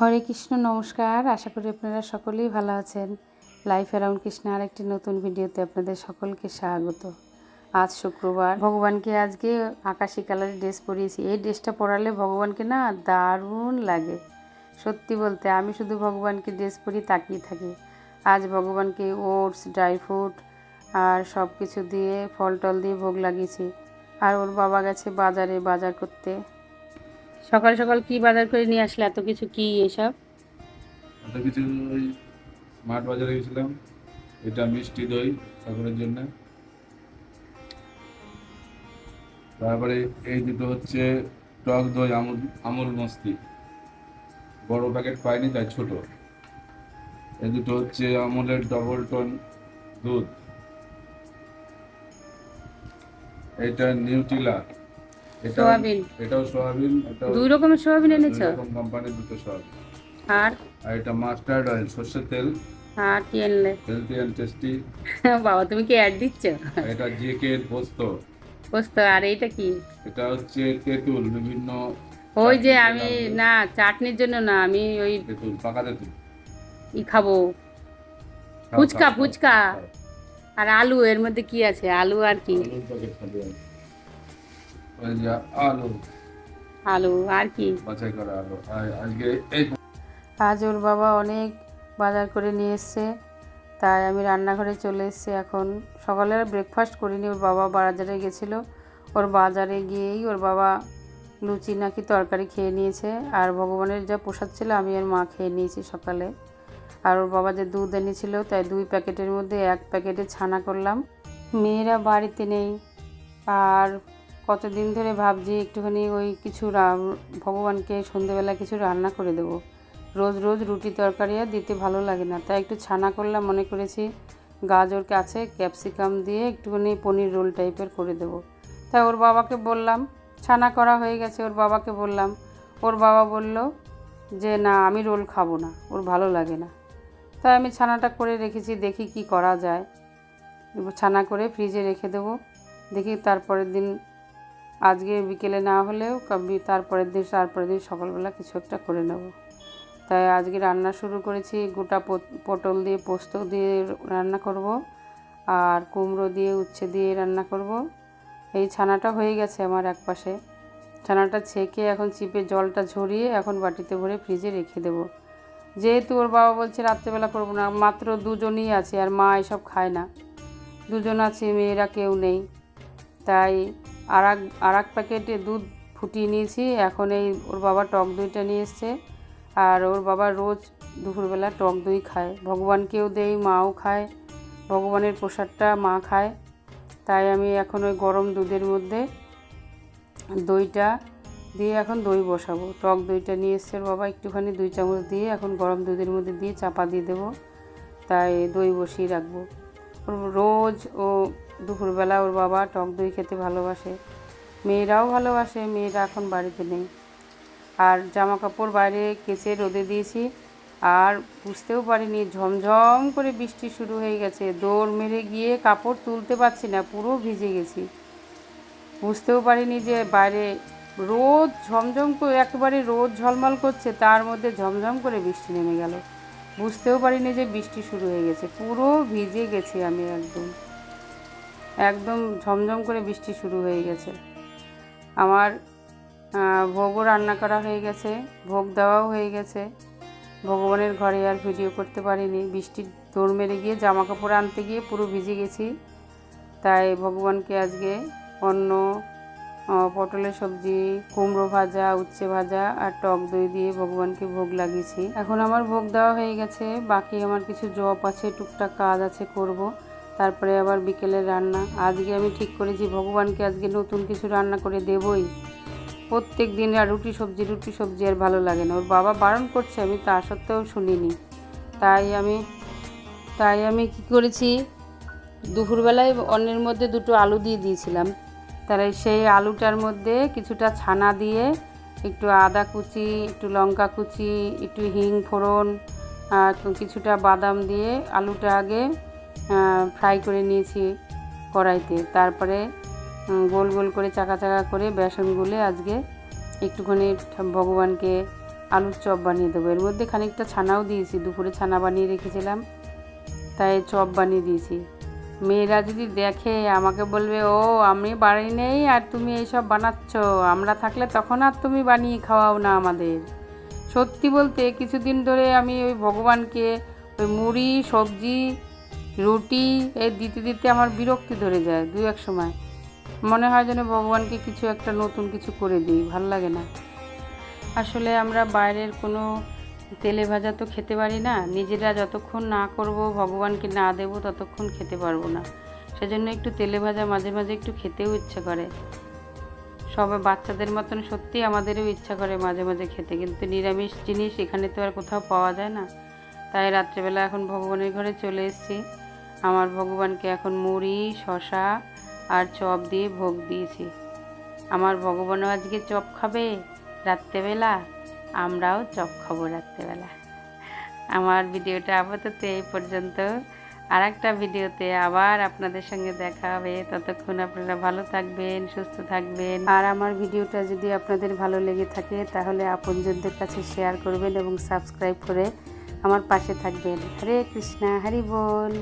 হরে কৃষ্ণ, নমস্কার। আশা করি আপনারা সকলেই ভালো আছেন। লাইফ অ্যারাউন্ড কৃষ্ণ আর একটি নতুন ভিডিওতে আপনাদের সকলকে স্বাগত। আজ শুক্রবার, ভগবানকে আজকে আকাশি কালারের ড্রেস পরিয়েছি। এই ড্রেসটা পরালে ভগবানকে না দারুণ লাগে। সত্যি বলতে আমি শুধু ভগবানকে ড্রেস পরিয়ে তাকিয়ে থাকি। আজ ভগবানকে ওটস, ড্রাই ফ্রুট আর সব কিছু দিয়ে ফল টল দিয়ে ভোগ লাগিয়েছি। আর ওর বাবা গেছে বাজারে বাজার করতে। সকাল সকাল কি বাজার করে নিয়ে আসলে? এত কিছু কি এসব? এত কিছু ওই স্মার্ট বাজারে গেছিলাম। এটা মিষ্টি দই ঠাকুরের জন্য। তারপরে এই দুটো হচ্ছে টক দই আমুল আমুল মস্তি, বড় প্যাকেট পাইনি তাই ছোট। এই দুটো হচ্ছে আমুলের ডবল টোন দুধ। এটা নিউট্রিলা, এটা সোয়াবিন, এটাও সোয়াবিন, এটাও দুই রকমের সোয়াবিন দুই এনেছো? রকম কোম্পানির দুটো সোয়াবিন। আর আর এটা মাস্টার্ড অয়েল, সর্ষের তেল, আর কি আনলে? Healthy and tasty. বাবা, তুমি কি অ্যাড দিচ্ছ? এটা জেকে পোস্ত। পোস্ত। আর এইটা কি? এটা হচ্ছে তেঁতুল, বিভিন্ন ওই যে চাটনিতে আমি লাগবে। না, চাটনির জন্য না, আমি ওই তেঁতুল, পাকা তেঁতুল। খাবো, খাও ফুচকা খাও খাও ফুচকা। খাও। আর আলু, এর মধ্যে কি আছে? আলু আর কি? আলুর প্যাকেট খাবে। ওই যে আলু, আলু আর কি? বাছাই করা আলু। আর আজকে এই আজ ওর বাবা অনেক বাজার করে নিয়ে এসছে, তাই আমি রান্নাঘরে চলে এসেছি এখন। সকালে আর ব্রেকফাস্ট করিনি, ওর বাবা বাজারে গেছিলো। ওর বাজারে গিয়েই ওর বাবা লুচি নাকি তরকারি খেয়ে নিয়েছে। আর ভগবানের যা প্রসাদ ছিল আমি আর মা খেয়ে নিয়েছি সকালে। আর ওর বাবা যে দুধ এনেছিল, তাই 2 প্যাকেটের মধ্যে 1 প্যাকেটে ছানা করলাম। মেয়েরা বাড়িতে নেই, আর কতদিন ধরে ভাবছি একটুখানি ওই কিছু ভগবানকে সন্ধেবেলা কিছু রান্না করে দেবো। রোজ রোজ রুটি তরকারি আর দিতে ভালো লাগে না, তাই একটু ছানা করলাম। মনে করেছি গাজর আছে, ক্যাপসিকাম দিয়ে একটুখানি পনির রোল টাইপের করে দেবো। তাই ওর বাবাকে বললাম, ছানা করা হয়ে গেছে, ওর বাবাকে বললাম। ওর বাবা বলল যে না, আমি রোল খাবো না, ওর ভালো লাগে না। তাই আমি ছানাটা করে রেখেছি, দেখি কি করা যায়। ছানা করে ফ্রিজে রেখে দেবো, দেখি তারপরের দিন, আজকে বিকেলে না হলেও তারপরের দিন সকালবেলা কিছু একটা করে নেব। তাই আজকে রান্না শুরু করেছি। গোটা পটল দিয়ে পোস্ত দিয়ে রান্না করব, আর কুমড়ো দিয়ে উচ্ছে দিয়ে রান্না করব। এই ছানাটা হয়ে গেছে আমার এক পাশে। ছানাটা ছেঁকে এখন চিপে জলটা ঝরিয়ে এখন বাটিতে ভরে ফ্রিজে রেখে দেবো। যেহেতু ওর বাবা বলছে রাত্রেবেলা করবো না, মাত্র দুজনই আছে, আর মা এসব খায় না। দুজন আছে, মেয়েরা কেউ নেই। তাই আর এক প্যাকেটে দুধ ফুটিয়ে নিয়েছি। এখন এই ওর বাবা টক দইটা নিয়ে এসছে, আর ওর বাবা রোজ দুপুরবেলা টক দই খায়। ভগবানকেও দেই, মাও খায়, ভগবানের প্রসাদটা মা খায়। তাই আমি এখন ওই গরম দুধের মধ্যে দইটা দিয়ে এখন দই বসাবো। টক দইটা নিয়ে এসছে ওর বাবা, একটুখানি 2 চামচ দিয়ে এখন গরম দুধের মধ্যে দিয়ে চাপা দিয়ে দেবো। তাই দই বসিয়ে রাখবো। রোজ ও দুপুরবেলা ওর বাবা টক দই খেতে ভালোবাসে, মেয়েরাও ভালোবাসে। মেয়েরা এখন বাড়িতে নেই। আর জামা কাপড় বাইরে কেচে রোদে দিয়েছি, আর বুঝতেও পারিনি ঝমঝম করে বৃষ্টি শুরু হয়ে গেছে। দৌড় মেরে গিয়ে কাপড় তুলতে পারছি না, পুরো ভিজে গেছি। বুঝতেও পারিনি যে বাইরে রোদ ঝমঝম করে একেবারে রোদ ঝলমল করছে, তার মধ্যে ঝমঝম করে বৃষ্টি নেমে গেল। বুঝতেও পারিনি যে বৃষ্টি শুরু হয়ে গেছে, পুরো ভিজে গেছি আমি একদম। একদম ঝমঝম করে বৃষ্টি শুরু হয়ে গেছে। আমার ভোগও রান্না করা হয়ে গেছে, ভোগ দেওয়াও হয়ে গেছে। ভগবানের ঘরে আর ভিডিও করতে পারিনি, বৃষ্টির দৌড় মেরে গিয়ে জামা কাপড় আনতে গিয়ে পুরো ভিজে গেছি। তাই ভগবানকে আজকে অন্ন, পটলের সবজি, কুমড়ো ভাজা, উচ্ছে ভাজা আর টক দই দিয়ে ভগবানকে ভোগ লাগিয়েছি। এখন আমার ভোগ দেওয়া হয়ে গেছে, বাকি আমার কিছু জব আছে, টুকটাক কাজ আছে করব। তারপরে আবার বিকেলের রান্না। আজকে আমি ঠিক করেছি ভগবানকে আজকে নতুন কিছু রান্না করে দেবই। প্রত্যেক দিন আর রুটি সবজি আর ভালো লাগে না। ওর বাবা বারণ করছে, আমি তা সত্ত্বেও শুনিনি। তাই আমি কী করেছি, দুপুরবেলায় অন্নের মধ্যে 2টো আলু দিয়ে দিয়েছিলাম। তাই সেই আলুটার মধ্যে কিছুটা ছানা দিয়ে, একটু আদা কুচি, একটু লঙ্কা কুচি, একটু হিং ফোড়ন, কিছুটা বাদাম দিয়ে আলুটা আগে ফ্রাই করে নিয়েছি কড়াইতে। তারপরে গোল গোল করে চাকা চাকা করে বেসন গুলে আজকে একটুখানি ভগবানকে আলুর চপ বানিয়ে দেবো। এর মধ্যে খানিকটা ছানাও দিয়েছি, দুপুরে ছানা বানিয়ে রেখেছিলাম, তাই চপ বানিয়ে দিয়েছি। মেয়েরা যদি দেখে আমাকে বলবে, ও আমি বাড়ি নেই আর তুমি এইসব বানাচ্ছ, আমরা থাকলে তখন আর তুমি বানিয়ে খাওয়াও না আমাদের। সত্যি বলতে কিছুদিন ধরে আমি ওই ভগবানকে ওই মুড়ি সবজি রুটি এই দিতে দিতে আমার বিরক্তি ধরে যায়। দু এক সময় মনে হয় যেন ভগবানকে কিছু একটা নতুন কিছু করে দিই, ভাল লাগে না। আসলে আমরা বাইরের কোনো তেলে ভাজা তো খেতে পারি না, নিজেরা যতক্ষণ না করব ভগবানকে না দেব ততক্ষণ খেতে পারবো না। সেজন্য একটু তেলে ভাজা মাঝে মাঝে একটু খেতেও ইচ্ছা করে। সবাই বাচ্চাদের মতন সত্যি আমাদেরও ইচ্ছা করে মাঝে মাঝে খেতে, কিন্তু নিরামিষ জিনিস এখানে তো আর কোথাও পাওয়া যায় না। তাই রাত্রেবেলা এখন ভগবানের ঘরে চলে এসেছি। আমার ভগবানকে এখন মুড়ি শসা আর চপ দিয়ে ভোগ দিয়েছি। আমার ভগবানও আজকে চপ খাবে রাত্রেবেলা, আমরাও চপ খাবো রাত্রেবেলা। আমার ভিডিওটা আপাতত এই পর্যন্ত। আর একটা ভিডিওতে আবার আপনাদের সঙ্গে দেখা হবে। ততক্ষণ আপনারা ভালো থাকবেন, সুস্থ থাকবেন। আর আমার ভিডিওটা যদি আপনাদের ভালো লেগে থাকে তাহলে আপনজনদের কাছে শেয়ার করবেন এবং সাবস্ক্রাইব করে আমার পাশে থাকবেন। হরে কৃষ্ণা, হরি বল।